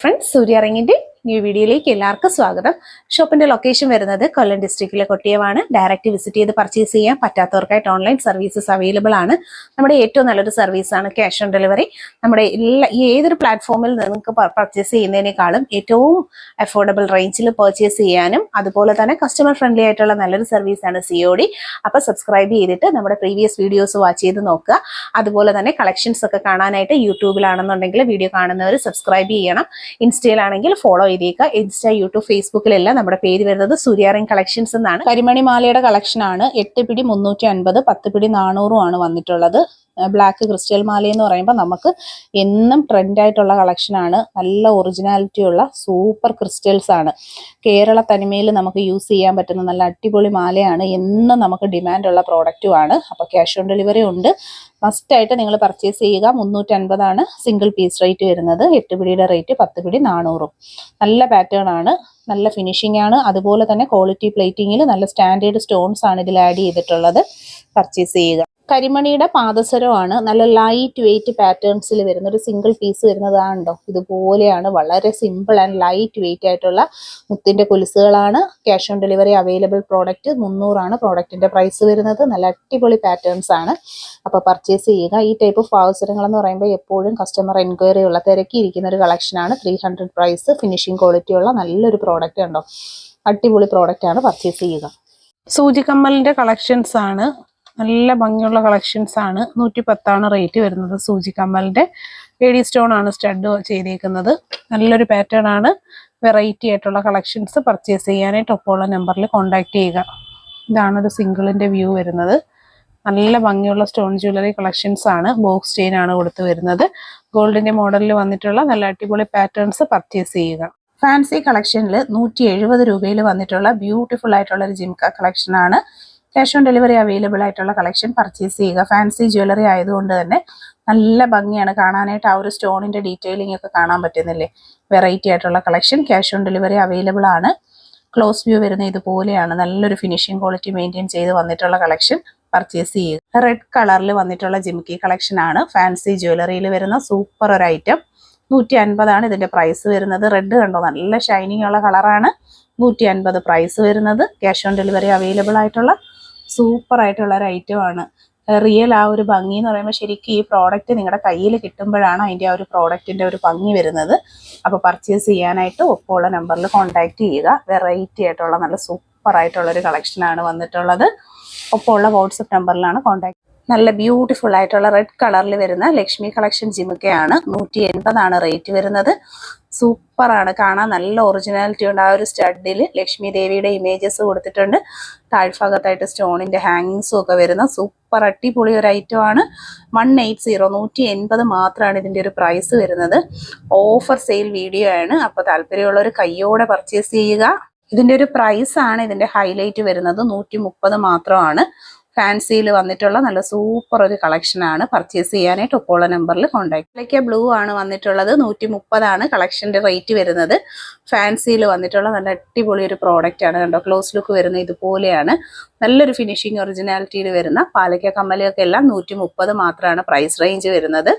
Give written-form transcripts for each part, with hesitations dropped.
Friends, സൂര്യാറിങ്ങിന്റെ new വീഡിയോയിലേക്ക് എല്ലാവർക്കും സ്വാഗതം. ഷോപ്പിന്റെ ലൊക്കേഷൻ വരുന്നത് കൊല്ലം ഡിസ്ട്രിക്റ്റിലെ കൊട്ടിയമാണ്. ഡയറക്റ്റ് വിസിറ്റ് ചെയ്ത് പർച്ചേസ് ചെയ്യാൻ പറ്റാത്തവർക്കായിട്ട് ഓൺലൈൻ സർവീസസ് അവൈലബിൾ ആണ്. നമ്മുടെ ഏറ്റവും നല്ലൊരു സർവീസാണ് ക്യാഷ് ഓൺ ഡെലിവറി. നമ്മുടെ ഏതൊരു പ്ലാറ്റ്ഫോമിൽ നിങ്ങൾക്ക് പർച്ചേസ് ചെയ്യുന്നതിനേക്കാളും ഏറ്റവും അഫോർഡബിൾ റേഞ്ചിൽ പർച്ചേസ് ചെയ്യാനും അതുപോലെ തന്നെ കസ്റ്റമർ ഫ്രണ്ട്ലി ആയിട്ടുള്ള നല്ലൊരു സർവീസാണ് COD. അപ്പോൾ സബ്സ്ക്രൈബ് ചെയ്തിട്ട് നമ്മുടെ പ്രീവിയസ് വീഡിയോസ് വാച്ച് ചെയ്ത് നോക്കുക. അതുപോലെ തന്നെ കളക്ഷൻസ് ഒക്കെ കാണാനായിട്ട് യൂട്യൂബിലാണെന്നുണ്ടെങ്കിൽ വീഡിയോ കാണുന്നവർ സബ്സ്ക്രൈബ് ചെയ്യണം. ഇൻസ്റ്റയിലാണെങ്കിൽ ഫോളോ ചെയ്തേക്കുക. ഇൻസ്റ്റ, യൂട്യൂബ്, ഫേസ്ബുക്കിലെല്ലാം നമ്മുടെ പേര് വരുന്നത് സൂര്യാറിങ് കളക്ഷൻസ് എന്നാണ്. കരിമണി മാലയുടെ കളക്ഷൻ ആണ്. 8 പിടി 350, 10 പിടി 400 ആണ് വന്നിട്ടുള്ളത്. ബ്ലാക്ക് ക്രിസ്റ്റൽ മാല എന്ന് പറയുമ്പോൾ നമുക്ക് എന്നും ട്രെൻഡ് ആയിട്ടുള്ള കളക്ഷനാണ്. നല്ല ഒറിജിനാലിറ്റി ഉള്ള സൂപ്പർ ക്രിസ്റ്റൽസ് ആണ്. കേരള തനിമയിൽ നമുക്ക് യൂസ് ചെയ്യാൻ പറ്റുന്ന നല്ല അടിപൊളി മാലയാണ്. എന്നും നമുക്ക് ഡിമാൻഡുള്ള പ്രോഡക്റ്റുമാണ്. അപ്പോൾ ക്യാഷ് ഓൺ ഡെലിവറി ഉണ്ട്. മസ്റ്റായിട്ട് നിങ്ങൾ പർച്ചേസ് ചെയ്യുക. 350 ആണ് സിംഗിൾ പീസ് റേറ്റ് വരുന്നത്. 8 പിടിയുടെ റേറ്റ് 10 പിടി 400. നല്ല പാറ്റേൺ ആണ്, നല്ല ഫിനിഷിംഗ് ആണ്. അതുപോലെ തന്നെ ക്വാളിറ്റി പ്ലേറ്റിങ്ങിൽ നല്ല സ്റ്റാൻഡേർഡ് സ്റ്റോൺസ് ആണ് ഇതിൽ ആഡ് ചെയ്തിട്ടുള്ളത്. പർച്ചേസ് ചെയ്യുക. കരിമണിയുടെ പാദസരമാണ്. നല്ല ലൈറ്റ് വെയിറ്റ് പാറ്റേൺസിൽ വരുന്ന ഒരു സിംഗിൾ പീസ് വരുന്നതാണോ ഇതുപോലെയാണ്. വളരെ സിമ്പിൾ ആൻഡ് ലൈറ്റ് വെയിറ്റ് ആയിട്ടുള്ള മുത്തിന്റെ കൊലുസുകളാണ്. Cash on delivery available. Product 300 ആണ് പ്രോഡക്റ്റിന്റെ പ്രൈസ് വരുന്നത്. നല്ല അടിപൊളി പാറ്റേൺസ് ആണ്. അപ്പോൾ പർച്ചേസ് ചെയ്യുക. ഈ ടൈപ്പ് ഓഫ് പാദസരങ്ങൾ എന്ന് പറയുമ്പോൾ എപ്പോഴും കസ്റ്റമർ എൻക്വയറി ഉള്ള തിരക്കിയിരിക്കുന്ന ഒരു കളക്ഷനാണ്. 300 പ്രൈസ്. ഫിനിഷിംഗ് ക്വാളിറ്റി ഉള്ള നല്ലൊരു പ്രോഡക്റ്റ് ഉണ്ടോ, അടിപൊളി പ്രോഡക്റ്റ് ആണ്. പർച്ചേസ് ചെയ്യുക. സൂചിക്കമ്മലിന്റെ കളക്ഷൻസ് ആണ്. നല്ല ഭംഗിയുള്ള കളക്ഷൻസ് ആണ്. 110 ആണ് റേറ്റ് വരുന്നത്. സൂചി കമ്മലിന്റെ ലേഡി സ്റ്റോൺ ആണ് സ്റ്റഡ് ചെയ്തേക്കുന്നത്. നല്ലൊരു പാറ്റേൺ ആണ്. വെറൈറ്റി ആയിട്ടുള്ള കളക്ഷൻസ് പർച്ചേസ് ചെയ്യാനായിട്ട് ഒപ്പമുള്ള നമ്പറിൽ കോൺടാക്ട് ചെയ്യുക. ഇതാണ് ഒരു സിംഗിളിന്റെ വ്യൂ വരുന്നത്. നല്ല ഭംഗിയുള്ള സ്റ്റോൺ ജ്വല്ലറി കളക്ഷൻസ് ആണ്. ബോക്സ് ചെയിൻ ആണ് കൊടുത്തു വരുന്നത്. ഗോൾഡിന്റെ മോഡലിൽ വന്നിട്ടുള്ള നല്ല അടിപൊളി പാറ്റേൺസ് പർച്ചേസ് ചെയ്യുക. ഫാൻസി കളക്ഷനിൽ 170 രൂപയിൽ വന്നിട്ടുള്ള ബ്യൂട്ടിഫുൾ ആയിട്ടുള്ള ഒരു ജിംക കളക്ഷൻ ആണ്. ക്യാഷ് ഓൺ ഡെലിവറി അവൈലബിൾ ആയിട്ടുള്ള കളക്ഷൻ പർച്ചേസ് ചെയ്യുക. ഫാൻസി ജ്വല്ലറി ആയതുകൊണ്ട് തന്നെ നല്ല ഭംഗിയാണ് കാണാനായിട്ട്. ആ ഒരു സ്റ്റോണിന്റെ ഡീറ്റെയിലിംഗ് ഒക്കെ കാണാൻ പറ്റുന്നില്ലേ. വെറൈറ്റി ആയിട്ടുള്ള collection. Cash on delivery available ആണ്. ക്ലോസ് വ്യൂ വരുന്ന ഇതുപോലെയാണ്. നല്ലൊരു ഫിനിഷിംഗ് ക്വാളിറ്റി മെയിൻറ്റെയിൻ ചെയ്ത് വന്നിട്ടുള്ള കളക്ഷൻ പർച്ചേസ് ചെയ്യുക. റെഡ് കളറിൽ വന്നിട്ടുള്ള ജിംകി കളക്ഷൻ ആണ്. ഫാൻസി ജ്വല്ലറിയിൽ വരുന്ന സൂപ്പർ ഒരു ഐറ്റം. 150 ആണ് ഇതിന്റെ പ്രൈസ് വരുന്നത്. റെഡ് കണ്ടോ, നല്ല ഷൈനിങ് ഉള്ള കളറാണ്. 150 പ്രൈസ് വരുന്നത്. ക്യാഷ് ഓൺ ഡെലിവറി അവൈലബിൾ ആയിട്ടുള്ള സൂപ്പർ ആയിട്ടുള്ള ഒരു ഐറ്റം ആണ്. റിയൽ ആ ഒരു ഭംഗി എന്ന് പറയുമ്പോൾ ശരിക്കും ഈ പ്രോഡക്റ്റ് നിങ്ങളുടെ കയ്യിൽ കിട്ടുമ്പോഴാണ് അതിൻ്റെ ആ ഒരു പ്രോഡക്റ്റിൻ്റെ ഒരു ഭംഗി വരുന്നത്. അപ്പോൾ പർച്ചേസ് ചെയ്യാനായിട്ട് ഒപ്പമുള്ള നമ്പറിൽ കോൺടാക്ട് ചെയ്യുക. വെറൈറ്റി ആയിട്ടുള്ള നല്ല സൂപ്പർ ആയിട്ടുള്ള ഒരു കളക്ഷനാണ് വന്നിട്ടുള്ളത്. ഒപ്പമുള്ള വാട്സപ്പ് നമ്പറിലാണ് കോൺടാക്ട്. നല്ല ബ്യൂട്ടിഫുൾ ആയിട്ടുള്ള റെഡ് കളറിൽ വരുന്ന ലക്ഷ്മി കളക്ഷൻ ജിമുക്കയാണ്. 180 ആണ് റേറ്റ് വരുന്നത്. സൂപ്പർ ആണ് കാണാൻ. നല്ല ഒറിജിനാലിറ്റി ഉണ്ട്. ആ ഒരു സ്റ്റഡിൽ ലക്ഷ്മി ദേവിയുടെ ഇമേജസ് കൊടുത്തിട്ടുണ്ട്. താഴ്ഭാഗത്തായിട്ട് സ്റ്റോണിന്റെ ഹാങ്ങിങ്സും ഒക്കെ വരുന്ന സൂപ്പർ അടിപൊളി ഒരു ഐറ്റം ആണ്. 180 180 മാത്രമാണ് ഇതിന്റെ ഒരു പ്രൈസ് വരുന്നത്. ഓഫർ സെയിൽ വീഡിയോ ആണ്. അപ്പോൾ താല്പര്യമുള്ളവർ കയ്യോടെ പർച്ചേസ് ചെയ്യുക. ഇതിന്റെ ഒരു പ്രൈസ് ആണ് ഇതിന്റെ ഹൈലൈറ്റ് വരുന്നത്. 130 മാത്രമാണ്. ഫാൻസിയിൽ വന്നിട്ടുള്ള നല്ല സൂപ്പർ ഒരു കളക്ഷൻ ആണ്. പർച്ചേസ് ചെയ്യാനായിട്ട് ഒപ്പമുള്ള നമ്പറിൽ കോൺടാക്ട്. ഇതിലേക്ക് ബ്ലൂ ആണ് വന്നിട്ടുള്ളത്. 130 ആണ് കളക്ഷന്റെ റേറ്റ് വരുന്നത്. ഫാൻസിയിൽ വന്നിട്ടുള്ള നല്ല അടിപൊളി ഒരു പ്രോഡക്റ്റ് ആണ്. കണ്ടോ, ക്ലോസ് ലുക്ക് വരുന്ന ഇതുപോലെയാണ്. നല്ലൊരു ഫിനിഷിംഗ് ഒറിജിനാലിറ്റിയിൽ വരുന്ന പാലക്ക കമ്മലൊക്കെ എല്ലാം 130 മാത്രമാണ് പ്രൈസ് റേഞ്ച് വരുന്നത്.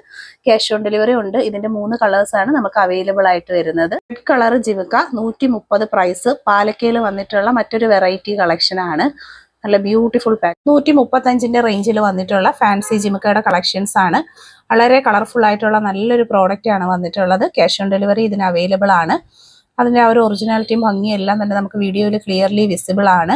ക്യാഷ് ഓൺ ഡെലിവറി ഉണ്ട്. ഇതിന്റെ 3 കളേഴ്സാണ് നമുക്ക് അവൈലബിൾ ആയിട്ട് വരുന്നത്. റെഡ് കളർ ജിമുക്ക 130 പ്രൈസ്. പാലക്കയിൽ വന്നിട്ടുള്ള മറ്റൊരു വെറൈറ്റി കളക്ഷൻ ആണ്. നല്ല ബ്യൂട്ടിഫുൾ പാക്ക്. 135ന്റെ റേഞ്ചിൽ വന്നിട്ടുള്ള ഫാൻസി ജിമുക്കയുടെ കളക്ഷൻസ് ആണ്. വളരെ കളർഫുൾ ആയിട്ടുള്ള നല്ലൊരു പ്രോഡക്റ്റ് ആണ് വന്നിട്ടുള്ളത്. ക്യാഷ് ഓൺ ഡെലിവറി ഇതിന് അവൈലബിൾ ആണ്. അതിൻ്റെ ആ ഒരു ഒറിജിനാലിറ്റിയും ഭംഗിയും എല്ലാം തന്നെ നമുക്ക് വീഡിയോയിൽ ക്ലിയർലി വിസിബിൾ ആണ്.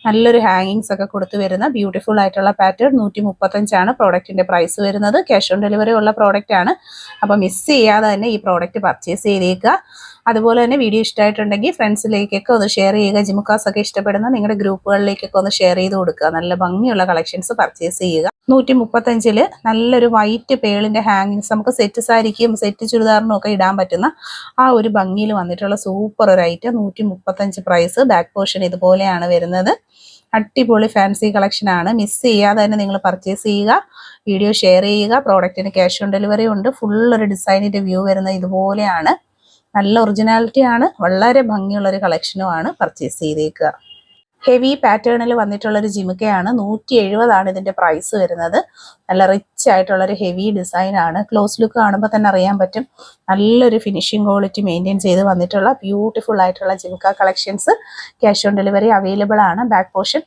നല്ലൊരു ഹാങ്ങിങ്സ് ഒക്കെ കൊടുത്തു വരുന്ന ബ്യൂട്ടിഫുൾ ആയിട്ടുള്ള പാറ്റേൺ. 135 ആണ് പ്രോഡക്റ്റിന്റെ പ്രൈസ് വരുന്നത്. ക്യാഷ് ഓൺ ഡെലിവറി ഉള്ള പ്രോഡക്റ്റ് ആണ്. അപ്പോൾ മിസ് ചെയ്യാതെ തന്നെ ഈ പ്രോഡക്റ്റ് പർച്ചേസ് ചെയ്തേക്കുക. അതുപോലെ തന്നെ വീഡിയോ ഇഷ്ടമായിട്ടുണ്ടെങ്കിൽ ഫ്രണ്ട്സിലേക്കൊക്കെ ഒന്ന് ഷെയർ ചെയ്യുക. ജിമുക്കാസ് ഒക്കെ ഇഷ്ടപ്പെടുന്ന നിങ്ങളുടെ ഗ്രൂപ്പുകളിലേക്കൊക്കെ ഒന്ന് ഷെയർ ചെയ്ത് കൊടുക്കുക. നല്ല ഭംഗിയുള്ള കളക്ഷൻസ് പർച്ചേസ് ചെയ്യുക. 135 നല്ലൊരു വൈറ്റ് പേളിന്റെ ഹാങ്ങിങ്സ് നമുക്ക് സെറ്റ് സാരിക്കും സെറ്റ് ചുരിദാറിനും ഒക്കെ ഇടാൻ പറ്റുന്ന ആ ഒരു ഭംഗിയിൽ വന്നിട്ടുള്ള സൂപ്പർ ഒരു ഐറ്റം. 135 പ്രൈസ്. ബാക്ക് പോർഷൻ ഇതുപോലെയാണ് വരുന്നത്. അടിപൊളി ഫാൻസി കളക്ഷൻ ആണ്. മിസ് ചെയ്യാതെ തന്നെ നിങ്ങൾ പർച്ചേസ് ചെയ്യുക. വീഡിയോ ഷെയർ ചെയ്യുക. പ്രോഡക്റ്റിന് ക്യാഷ് ഓൺ ഡെലിവറി ഉണ്ട്. ഫുൾ ഒരു ഡിസൈനിന്റെ വ്യൂ വരുന്നത് ഇതുപോലെയാണ്. നല്ല ഒറിജിനാലിറ്റി ആണ്. വളരെ ഭംഗിയുള്ള ഒരു കളക്ഷനുമാണ്. പർച്ചേസ് ചെയ്തേക്കുക. ഹെവി പാറ്റേണിൽ വന്നിട്ടുള്ളൊരു ജിമിക്കയാണ്. 170 ഇതിന്റെ പ്രൈസ് വരുന്നത്. നല്ല റിച്ച് ആയിട്ടുള്ളൊരു ഹെവി ഡിസൈൻ ആണ്. ക്ലോസ് ലുക്ക് കാണുമ്പോൾ തന്നെ അറിയാൻ പറ്റും നല്ലൊരു ഫിനിഷിംഗ് ക്വാളിറ്റി മെയിൻറ്റെയിൻ ചെയ്ത് വന്നിട്ടുള്ള ബ്യൂട്ടിഫുൾ ആയിട്ടുള്ള ജിമിക്ക collections. Cash on delivery available ആണ്. ബാക്ക് പോർഷൻ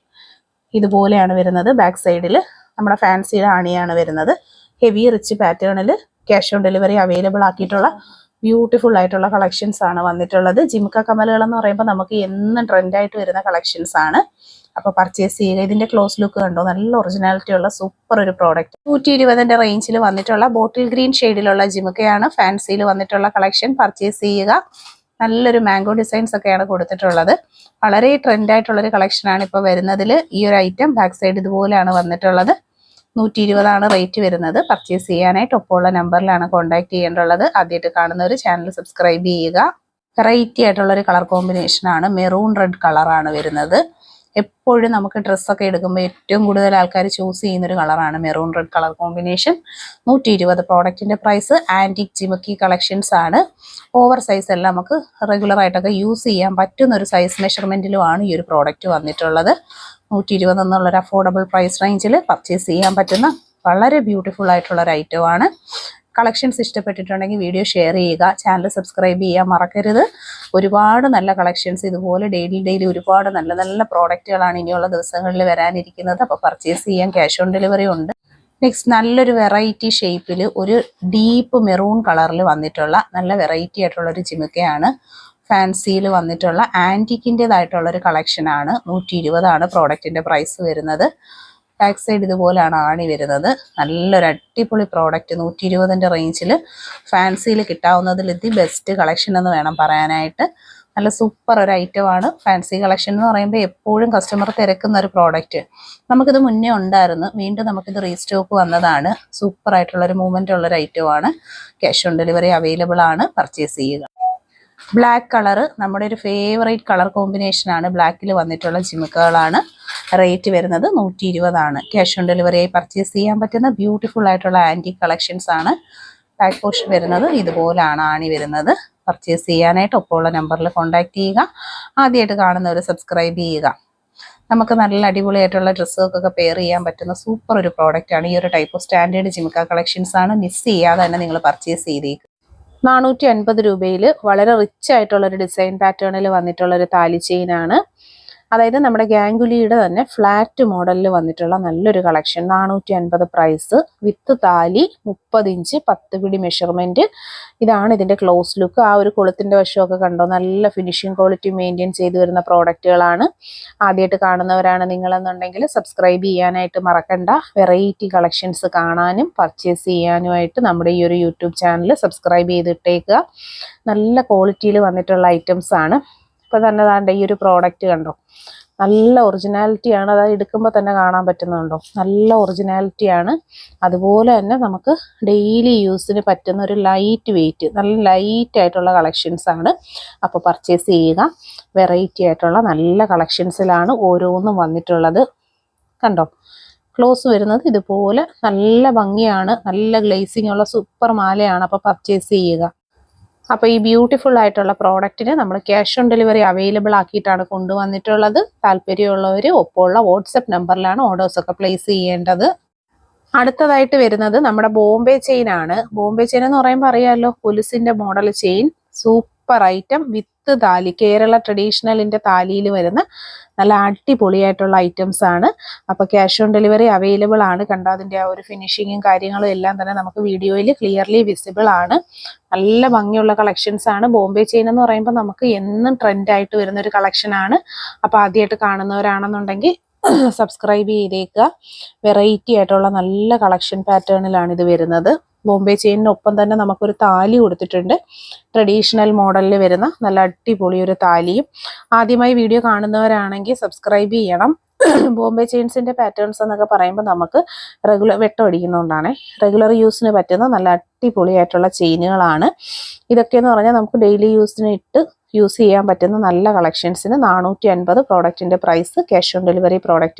ഇതുപോലെയാണ് വരുന്നത്. ബാക്ക് സൈഡിൽ നമ്മുടെ ഫാൻസിയുടെ ആണിയാണ് വരുന്നത്. ഹെവി റിച്ച് പാറ്റേണിൽ ക്യാഷ് ഓൺ ഡെലിവറി അവൈലബിൾ ആക്കിയിട്ടുള്ള ബ്യൂട്ടിഫുൾ ആയിട്ടുള്ള കളക്ഷൻസ് ആണ് വന്നിട്ടുള്ളത്. ജിമിക്ക കമ്മലുകൾ എന്ന് പറയുമ്പോൾ നമുക്ക് എന്നും ട്രെൻഡായിട്ട് വരുന്ന കളക്ഷൻസ് ആണ്. അപ്പോൾ പർച്ചേസ് ചെയ്യുക. ഇതിന്റെ ക്ലോസ് ലുക്ക് കണ്ടോ, നല്ല ഒറിജിനാലിറ്റി ഉള്ള സൂപ്പർ ഒരു പ്രോഡക്റ്റ്. 120 റേഞ്ചിൽ വന്നിട്ടുള്ള ബോട്ടിൽ ഗ്രീൻ ഷെയ്ഡിലുള്ള ജിമിക്കയാണ്. ഫാൻസിയിൽ വന്നിട്ടുള്ള കളക്ഷൻ പർച്ചേസ് ചെയ്യുക. നല്ലൊരു മാംഗോ ഡിസൈൻസ് ഒക്കെയാണ് കൊടുത്തിട്ടുള്ളത്. വളരെ ട്രെൻഡായിട്ടുള്ളൊരു കളക്ഷനാണ് ഇപ്പോൾ വരുന്നതിൽ. ഈ ഒരു ഐറ്റം ബാക്ക് സൈഡ് ഇതുപോലെയാണ് വന്നിട്ടുള്ളത്. 120 റേറ്റ് വരുന്നത്. പർച്ചേസ് ചെയ്യാനായിട്ട് ഒപ്പമുള്ള നമ്പറിലാണ് കോൺടാക്ട് ചെയ്യേണ്ടുള്ളത്. ആദ്യമായിട്ട് കാണുന്നവർ ചാനൽ സബ്സ്ക്രൈബ് ചെയ്യുക. വെറൈറ്റി ആയിട്ടുള്ളൊരു കളർ കോമ്പിനേഷനാണ്. മെറൂൺ റെഡ് കളറാണ് വരുന്നത്. എപ്പോഴും നമുക്ക് ഡ്രസ്സൊക്കെ എടുക്കുമ്പോൾ ഏറ്റവും കൂടുതൽ ആൾക്കാർ ചൂസ് ചെയ്യുന്നൊരു കളറാണ് മെറൂൺ റെഡ് കളർ കോമ്പിനേഷൻ. 120 പ്രോഡക്റ്റിന്റെ പ്രൈസ്. ആൻറ്റിക് ജിമിക്കി കളക്ഷൻസ് ആണ്. ഓവർ സൈസ് എല്ലാം നമുക്ക് റെഗുലർ ആയിട്ടൊക്കെ യൂസ് ചെയ്യാൻ പറ്റുന്ന ഒരു സൈസ് മെഷർമെന്റിലുമാണ് ഈ ഒരു പ്രോഡക്റ്റ് വന്നിട്ടുള്ളത്. 120 എന്നുള്ളൊരു അഫോർഡബിൾ പ്രൈസ് റേഞ്ചിൽ പർച്ചേസ് ചെയ്യാൻ പറ്റുന്ന വളരെ ബ്യൂട്ടിഫുൾ ആയിട്ടുള്ള ഒരു ഐറ്റമാണ്. കളക്ഷൻസ് ഇഷ്ടപ്പെട്ടിട്ടുണ്ടെങ്കിൽ വീഡിയോ ഷെയർ ചെയ്യുക. ചാനൽ സബ്സ്ക്രൈബ് ചെയ്യാൻ മറക്കരുത്. ഒരുപാട് നല്ല കളക്ഷൻസ് ഇതുപോലെ ഡെയിലി ഒരുപാട് നല്ല നല്ല പ്രോഡക്റ്റുകളാണ് ഇനിയുള്ള ദിവസങ്ങളിൽ വരാനിരിക്കുന്നത്. അപ്പോൾ പർച്ചേസ് ചെയ്യാൻ ക്യാഷ് ഓൺ ഡെലിവറി ഉണ്ട്. നെക്സ്റ്റ് നല്ലൊരു വെറൈറ്റി ഷേപ്പിൽ ഒരു ഡീപ്പ് മെറൂൺ കളറിൽ വന്നിട്ടുള്ള നല്ല വെറൈറ്റി ആയിട്ടുള്ള ഒരു ജിമിക്കയാണ്. ഫാൻസിയിൽ വന്നിട്ടുള്ള ആൻറ്റിക്കിൻ്റെതായിട്ടുള്ളൊരു കളക്ഷനാണ്. 120 പ്രോഡക്റ്റിൻ്റെ പ്രൈസ് വരുന്നത്. ബാക്ക് സൈഡ് ഇതുപോലെയാണ് ആണി വരുന്നത്. നല്ലൊരു അടിപൊളി പ്രോഡക്റ്റ്. 120 റേഞ്ചിൽ ഫാൻസിയിൽ കിട്ടാവുന്നതിൽ ഇത് ബെസ്റ്റ് കളക്ഷൻ എന്ന് വേണം പറയാനായിട്ട്. നല്ല സൂപ്പർ ഒരു ഐറ്റമാണ്. ഫാൻസി കളക്ഷൻ എന്ന് പറയുമ്പോൾ എപ്പോഴും കസ്റ്റമർ തിരക്കുന്ന ഒരു പ്രോഡക്റ്റ്. നമുക്കിത് മുന്നേ ഉണ്ടായിരുന്നു, വീണ്ടും നമുക്കിത് റീസ്റ്റോക്ക് വന്നതാണ്. സൂപ്പർ ആയിട്ടുള്ളൊരു മൂവ്മെൻ്റ് ഉള്ളൊരു ഐറ്റമാണ്. ക്യാഷ് ഓൺ ഡെലിവറി അവൈലബിൾ ആണ്. പർച്ചേസ് ചെയ്യുക. ബ്ലാക്ക് കളർ നമ്മുടെ ഒരു ഫേവറേറ്റ് കളർ കോമ്പിനേഷനാണ്. ബ്ലാക്കിൽ വന്നിട്ടുള്ള ജിമിക്കകളാണ്. റേറ്റ് വരുന്നത് 120. ക്യാഷ് ഓൺ ഡെലിവറിയായി പർച്ചേസ് ചെയ്യാൻ പറ്റുന്ന ബ്യൂട്ടിഫുൾ ആയിട്ടുള്ള ആൻറ്റിക് കളക്ഷൻസ് ആണ്. ബാക്ക് പോർഷൻ വരുന്നത് ഇതുപോലാണ് ആണി വരുന്നത്. പർച്ചേസ് ചെയ്യാനായിട്ട് ഒപ്പമുള്ള നമ്പറിൽ കോൺടാക്ട് ചെയ്യുക. ആദ്യമായിട്ട് കാണുന്നവർ സബ്സ്ക്രൈബ് ചെയ്യുക. നമുക്ക് നല്ല അടിപൊളിയായിട്ടുള്ള ഡ്രസ്സുകൾക്കൊക്കെ പെയർ ചെയ്യാൻ പറ്റുന്ന സൂപ്പർ ഒരു പ്രോഡക്റ്റ് ആണ്. ഈ ഒരു ടൈപ്പ് ഓഫ് സ്റ്റാൻഡേർഡ് ജിമിക്ക കളക്ഷൻസ് ആണ്. മിസ് ചെയ്യാതെ തന്നെ നിങ്ങൾ പർച്ചേസ് ചെയ്തേക്കും. 450 രൂപയിൽ വളരെ റിച്ച് ആയിട്ടുള്ളൊരു ഡിസൈൻ പാറ്റേണിൽ വന്നിട്ടുള്ളൊരു താലി ചെയിനാണ്. അതായത് നമ്മുടെ ഗാംഗുലിയുടെ തന്നെ ഫ്ലാറ്റ് മോഡലിൽ വന്നിട്ടുള്ള നല്ലൊരു കളക്ഷൻ. 450 പ്രൈസ്. വിത്ത് താലി, 30 ഇഞ്ച് 10 പിടി മെഷർമെന്റ്. ഇതാണ് ഇതിന്റെ ക്ലോസ് ലുക്ക്. ആ ഒരു കൊളുത്തിന്റെ വശമൊക്കെ കണ്ടോ, നല്ല ഫിനിഷിംഗ് ക്വാളിറ്റി മെയിൻറ്റെയിൻ ചെയ്തു വരുന്ന പ്രോഡക്റ്റുകളാണ്. ആദ്യമായിട്ട് കാണുന്നവരാണ് നിങ്ങളെന്നുണ്ടെങ്കിൽ സബ്സ്ക്രൈബ് ചെയ്യാനായിട്ട് മറക്കണ്ട. വെറൈറ്റി കളക്ഷൻസ് കാണാനും പർച്ചേസ് ചെയ്യാനുമായിട്ട് നമ്മുടെ ഈ ഒരു യൂട്യൂബ് ചാനൽ സബ്സ്ക്രൈബ് ചെയ്തിട്ടേക്കുക. നല്ല ക്വാളിറ്റിയിൽ വന്നിട്ടുള്ള ഐറ്റംസ് ആണ്. ഇപ്പം തന്നെ താണ്ട ഈ ഒരു പ്രോഡക്റ്റ് കണ്ടോ, നല്ല ഒറിജിനാലിറ്റിയാണ്. അത് എടുക്കുമ്പോൾ തന്നെ കാണാൻ പറ്റുന്നുണ്ടോ, നല്ല ഒറിജിനാലിറ്റിയാണ്. അതുപോലെ തന്നെ നമുക്ക് ഡെയിലി യൂസിന് പറ്റുന്ന ഒരു ലൈറ്റ് വെയിറ്റ്, നല്ല ലൈറ്റ് ആയിട്ടുള്ള കളക്ഷൻസ് ആണ്. അപ്പോൾ പർച്ചേസ് ചെയ്യുക. വെറൈറ്റി ആയിട്ടുള്ള നല്ല കളക്ഷൻസിലാണ് ഓരോന്നും വന്നിട്ടുള്ളത്. കണ്ടോ, ക്ലോസ് വരുന്നത് ഇതുപോലെ നല്ല ഭംഗിയാണ്. നല്ല ഗ്ലേസിംഗ് ഉള്ള സൂപ്പർ മാലയാണ്. അപ്പോൾ പർച്ചേസ് ചെയ്യുക. അപ്പോൾ ഈ ബ്യൂട്ടിഫുൾ ആയിട്ടുള്ള പ്രോഡക്റ്റിന് നമ്മൾ ക്യാഷ് ഓൺ ഡെലിവറി അവൈലബിൾ ആക്കിയിട്ടാണ് കൊണ്ടുവന്നിട്ടുള്ളത്. താല്പര്യമുള്ളവർ ഒപ്പമുള്ള വാട്സപ്പ് നമ്പറിലാണ് ഓർഡേഴ്സൊക്കെ പ്ലേസ് ചെയ്യേണ്ടത്. അടുത്തതായിട്ട് വരുന്നത് നമ്മുടെ ബോംബെ ചെയിൻ ആണ്. ബോംബെ ചെയിൻ എന്ന് പറയുമ്പോൾ അറിയാമല്ലോ, കൊലുസിന്റെ മോഡൽ ചെയിൻ. സൂപ്പർ ഐറ്റം വിത്ത് താലി. കേരള ട്രഡീഷണലിന്റെ താലിയിൽ വരുന്ന നല്ല അടിപൊളിയായിട്ടുള്ള ഐറ്റംസ് ആണ്. അപ്പോൾ ക്യാഷ് ഓൺ ഡെലിവറി അവൈലബിൾ ആണ്. കണ്ട അതിൻ്റെ ആ ഒരു ഫിനിഷിങ്ങും കാര്യങ്ങളും എല്ലാം തന്നെ നമുക്ക് വീഡിയോയിൽ ക്ലിയർലി വിസിബിൾ ആണ്. നല്ല ഭംഗിയുള്ള കളക്ഷൻസ് ആണ്. ബോംബെ ചെയിൻ എന്ന് പറയുമ്പോൾ നമുക്ക് എന്നും ട്രെൻഡായിട്ട് വരുന്ന ഒരു കളക്ഷനാണ്. അപ്പോൾ ആദ്യമായിട്ട് കാണുന്നവരാണെന്നുണ്ടെങ്കിൽ സബ്സ്ക്രൈബ് ചെയ്തേക്കുക. വെറൈറ്റി ആയിട്ടുള്ള നല്ല കളക്ഷൻ പാറ്റേണിലാണ് ഇത് വരുന്നത്. ബോംബെ ചെയിനൊപ്പം തന്നെ നമുക്കൊരു താലി കൊടുത്തിട്ടുണ്ട്. ട്രഡീഷണൽ മോഡലിൽ വരുന്ന നല്ല അടിപൊളി ഒരു താലിയും. ആദ്യമായി വീഡിയോ കാണുന്നവരാണെങ്കിൽ സബ്സ്ക്രൈബ് ചെയ്യണം. ബോംബെ ചെയിൻസിന്റെ പാറ്റേൺസ് എന്നൊക്കെ പറയുമ്പോൾ നമുക്ക് വെട്ടം അടിക്കുന്നതുകൊണ്ടാണ്. റെഗുലർ യൂസിന് പറ്റുന്ന നല്ല അടിപൊളിയായിട്ടുള്ള ചെയിനുകളാണ്. ഇതൊക്കെയെന്ന് പറഞ്ഞാൽ നമുക്ക് ഡെയിലി യൂസിന് യൂസ് ചെയ്യാൻ പറ്റുന്ന നല്ല കളക്ഷൻസിന് 450 പ്രോഡക്റ്റിന്റെ price. Cash on delivery product